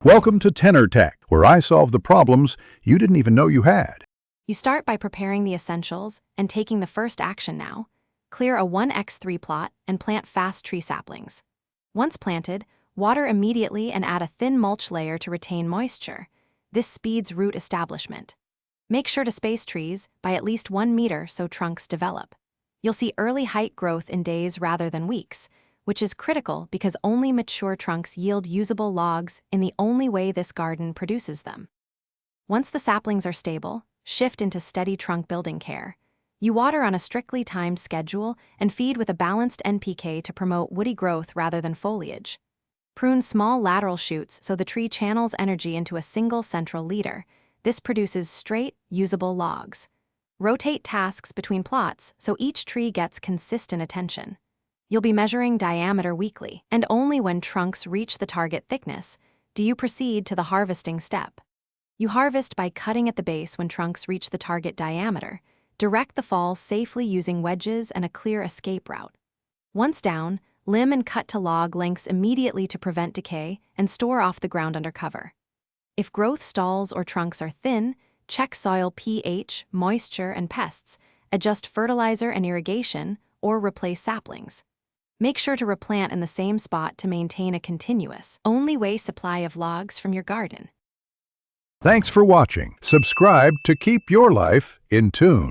Welcome to Tenor Tech, where I solve the problems you didn't even know you had. You start by preparing the essentials and taking the first action now. Clear a 1x3 plot and plant fast tree saplings. Once planted, water immediately and add a thin mulch layer to retain moisture. This speeds root establishment. Make sure to space trees by at least 1 meter so trunks develop. You'll see early height growth in days rather than weeks, which is critical because only mature trunks yield usable logs in the only way this garden produces them. Once the saplings are stable, shift into steady trunk building care. You water on a strictly timed schedule and feed with a balanced NPK to promote woody growth rather than foliage. Prune small lateral shoots so the tree channels energy into a single central leader. This produces straight, usable logs. Rotate tasks between plots so each tree gets consistent attention. You'll be measuring diameter weekly, and only when trunks reach the target thickness do you proceed to the harvesting step. You harvest by cutting at the base when trunks reach the target diameter. Direct the fall safely using wedges and a clear escape route. Once down, limb and cut to log lengths immediately to prevent decay and store off the ground under cover. If growth stalls or trunks are thin, check soil pH, moisture, and pests, adjust fertilizer and irrigation, or replace saplings. Make sure to replant in the same spot to maintain a continuous, only way supply of logs from your garden. Thanks for watching. Subscribe to keep your life in tune.